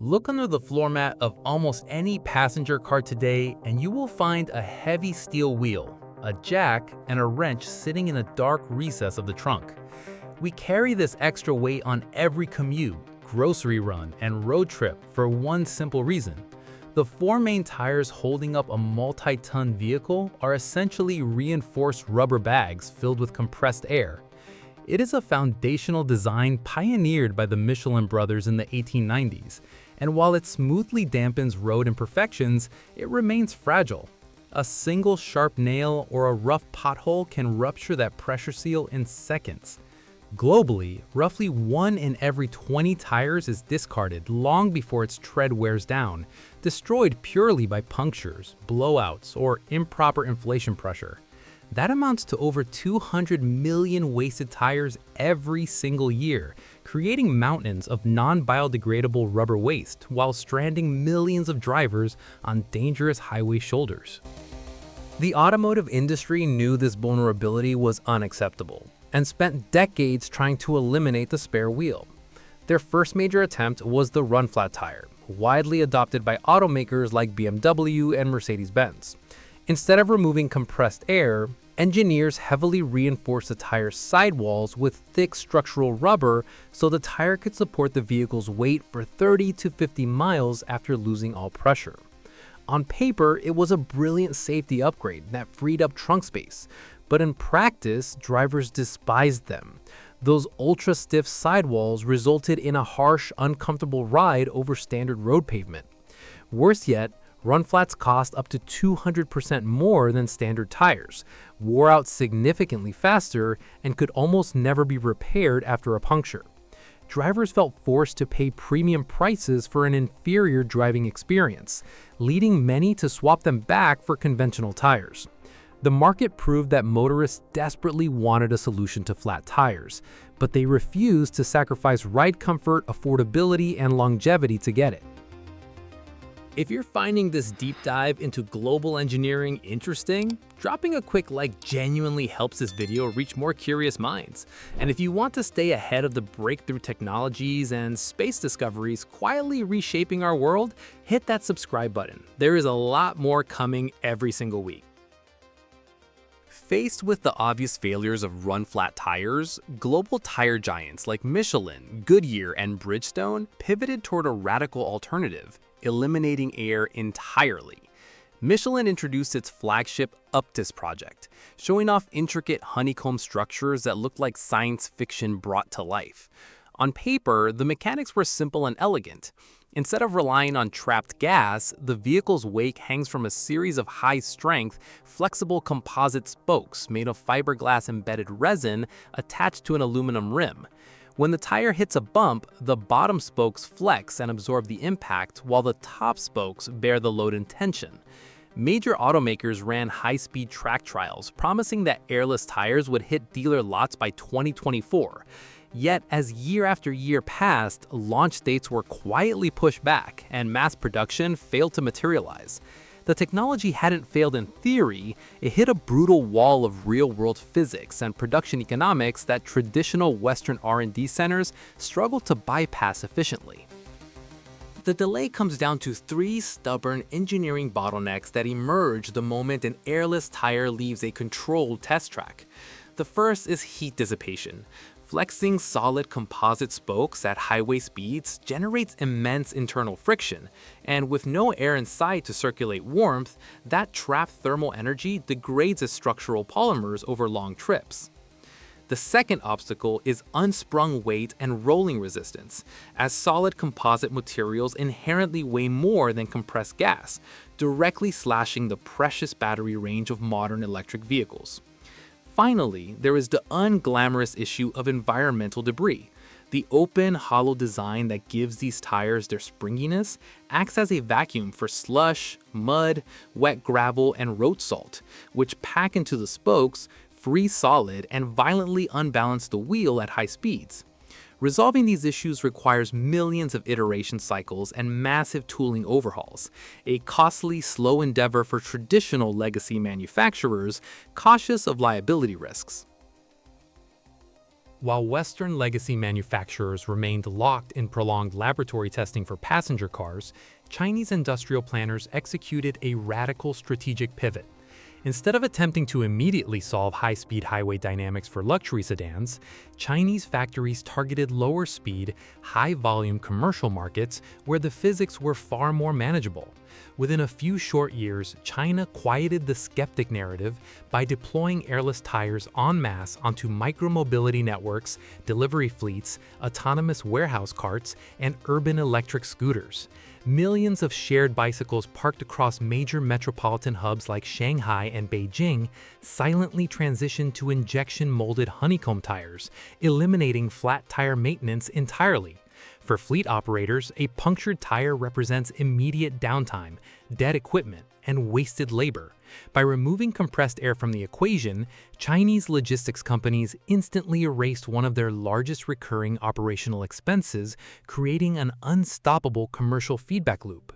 Look under the floor mat of almost any passenger car today and you will find a heavy steel wheel, a jack, and a wrench sitting in a dark recess of the trunk. We carry this extra weight on every commute, grocery run, and road trip for one simple reason. The four main tires holding up a multi-ton vehicle are essentially reinforced rubber bags filled with compressed air. It is a foundational design pioneered by the Michelin brothers in the 1890s, and while it smoothly dampens road imperfections, it remains fragile. A single sharp nail or a rough pothole can rupture that pressure seal in seconds. Globally, roughly 1 in every 20 tires is discarded long before its tread wears down, destroyed purely by punctures, blowouts, or improper inflation pressure. That amounts to over 200 million wasted tires every single year, creating mountains of non-biodegradable rubber waste while stranding millions of drivers on dangerous highway shoulders. The automotive industry knew this vulnerability was unacceptable and spent decades trying to eliminate the spare wheel. Their first major attempt was the run-flat tire, widely adopted by automakers like BMW and Mercedes-Benz. Instead of removing compressed air, engineers heavily reinforced the tire's sidewalls with thick structural rubber so the tire could support the vehicle's weight for 30 to 50 miles after losing all pressure. On paper, it was a brilliant safety upgrade that freed up trunk space, but in practice, drivers despised them. Those ultra-stiff sidewalls resulted in a harsh, uncomfortable ride over standard road pavement. Worse yet, run-flats cost up to 200% more than standard tires, wore out significantly faster, and could almost never be repaired after a puncture. Drivers felt forced to pay premium prices for an inferior driving experience, leading many to swap them back for conventional tires. The market proved that motorists desperately wanted a solution to flat tires, but they refused to sacrifice ride comfort, affordability, and longevity to get it. If you're finding this deep dive into global engineering interesting, dropping a quick like genuinely helps this video reach more curious minds. And if you want to stay ahead of the breakthrough technologies and space discoveries quietly reshaping our world, hit that subscribe button. There is a lot more coming every single week. Faced with the obvious failures of run-flat tires, global tire giants like Michelin, Goodyear, and Bridgestone pivoted toward a radical alternative: eliminating air entirely. Michelin introduced its flagship Uptis project, showing off intricate honeycomb structures that looked like science fiction brought to life. On paper, the mechanics were simple and elegant. Instead of relying on trapped gas, the vehicle's wake hangs from a series of high-strength, flexible composite spokes made of fiberglass-embedded resin attached to an aluminum rim. When the tire hits a bump, the bottom spokes flex and absorb the impact, while the top spokes bear the load and tension. Major automakers ran high-speed track trials, promising that airless tires would hit dealer lots by 2024. Yet, as year after year passed, launch dates were quietly pushed back, and mass production failed to materialize. The technology hadn't failed in theory, it hit a brutal wall of real-world physics and production economics that traditional Western R&D centers struggled to bypass efficiently. The delay comes down to 3 stubborn engineering bottlenecks that emerge the moment an airless tire leaves a controlled test track. The first is heat dissipation. Flexing solid composite spokes at highway speeds generates immense internal friction, and with no air in sight to circulate warmth, that trapped thermal energy degrades as structural polymers over long trips. The second obstacle is unsprung weight and rolling resistance, as solid composite materials inherently weigh more than compressed gas, directly slashing the precious battery range of modern electric vehicles. Finally, there is the unglamorous issue of environmental debris. The open, hollow design that gives these tires their springiness acts as a vacuum for slush, mud, wet gravel, and road salt, which pack into the spokes, freeze solid, and violently unbalance the wheel at high speeds. Resolving these issues requires millions of iteration cycles and massive tooling overhauls, a costly, slow endeavor for traditional legacy manufacturers cautious of liability risks. While Western legacy manufacturers remained locked in prolonged laboratory testing for passenger cars, Chinese industrial planners executed a radical strategic pivot. Instead of attempting to immediately solve high-speed highway dynamics for luxury sedans, Chinese factories targeted lower-speed, high-volume commercial markets where the physics were far more manageable. Within a few short years, China quieted the skeptic narrative by deploying airless tires en masse onto micromobility networks, delivery fleets, autonomous warehouse carts, and urban electric scooters. Millions of shared bicycles parked across major metropolitan hubs like Shanghai and Beijing silently transitioned to injection-molded honeycomb tires, eliminating flat tire maintenance entirely. For fleet operators, a punctured tire represents immediate downtime, dead equipment, and wasted labor. By removing compressed air from the equation, Chinese logistics companies instantly erased one of their largest recurring operational expenses, creating an unstoppable commercial feedback loop.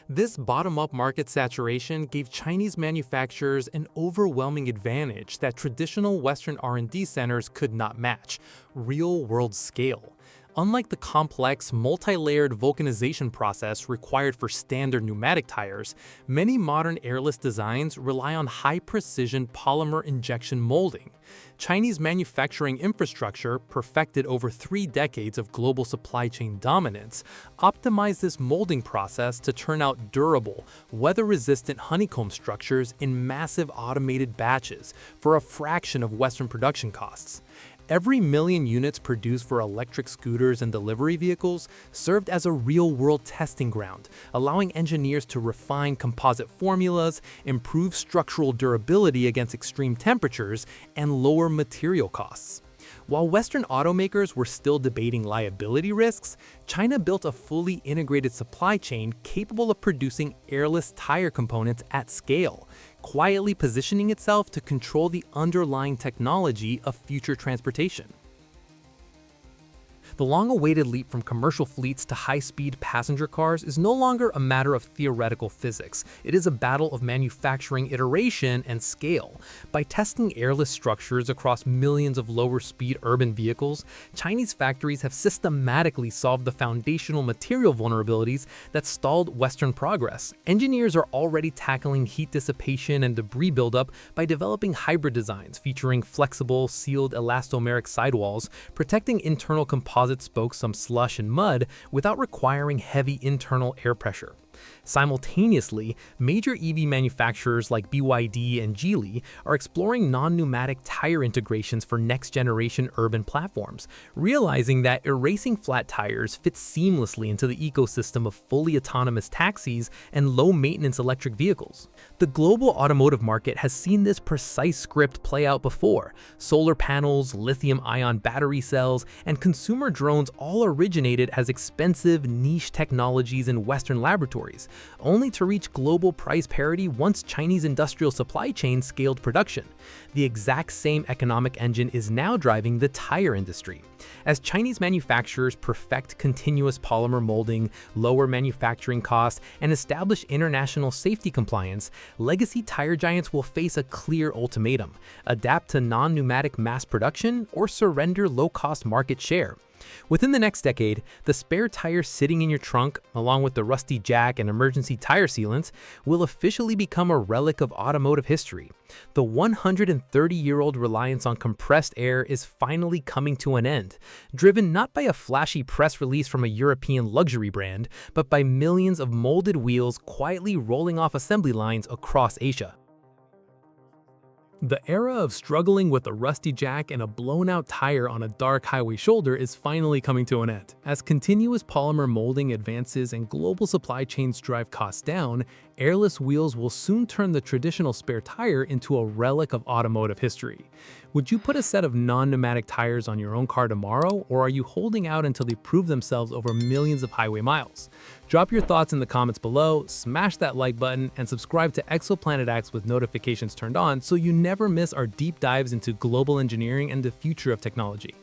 This bottom-up market saturation gave Chinese manufacturers an overwhelming advantage that traditional Western R&D centers could not match: real-world scale. Unlike the complex, multi-layered vulcanization process required for standard pneumatic tires, many modern airless designs rely on high-precision polymer injection molding. Chinese manufacturing infrastructure, perfected over 3 decades of global supply chain dominance, optimized this molding process to turn out durable, weather-resistant honeycomb structures in massive automated batches for a fraction of Western production costs. Every million units produced for electric scooters and delivery vehicles served as a real-world testing ground, allowing engineers to refine composite formulas, improve structural durability against extreme temperatures, and lower material costs. While Western automakers were still debating liability risks, China built a fully integrated supply chain capable of producing airless tire components at scale, quietly positioning itself to control the underlying technology of future transportation. The long-awaited leap from commercial fleets to high-speed passenger cars is no longer a matter of theoretical physics. It is a battle of manufacturing iteration and scale. By testing airless structures across millions of lower-speed urban vehicles, Chinese factories have systematically solved the foundational material vulnerabilities that stalled Western progress. Engineers are already tackling heat dissipation and debris buildup by developing hybrid designs featuring flexible, sealed elastomeric sidewalls, protecting internal composite spokes from slush and mud without requiring heavy internal air pressure. Simultaneously, major EV manufacturers like BYD and Geely are exploring non-pneumatic tire integrations for next-generation urban platforms, realizing that erasing flat tires fits seamlessly into the ecosystem of fully autonomous taxis and low-maintenance electric vehicles. The global automotive market has seen this precise script play out before. Solar panels, lithium-ion battery cells, and consumer drones all originated as expensive, niche technologies in Western laboratories, only to reach global price parity once Chinese industrial supply chains scaled production. The exact same economic engine is now driving the tire industry. As Chinese manufacturers perfect continuous polymer molding, lower manufacturing costs, and establish international safety compliance, legacy tire giants will face a clear ultimatum: adapt to non-pneumatic mass production or surrender low-cost market share. Within the next decade, the spare tire sitting in your trunk, along with the rusty jack and emergency tire sealants, will officially become a relic of automotive history. The 130-year-old reliance on compressed air is finally coming to an end, driven not by a flashy press release from a European luxury brand, but by millions of molded wheels quietly rolling off assembly lines across Asia. The era of struggling with a rusty jack and a blown-out tire on a dark highway shoulder is finally coming to an end. As continuous polymer molding advances and global supply chains drive costs down, airless wheels will soon turn the traditional spare tire into a relic of automotive history. Would you put a set of non-pneumatic tires on your own car tomorrow, or are you holding out until they prove themselves over millions of highway miles? Drop your thoughts in the comments below, smash that like button, and subscribe to Exoplanet X with notifications turned on so you never miss our deep dives into global engineering and the future of technology.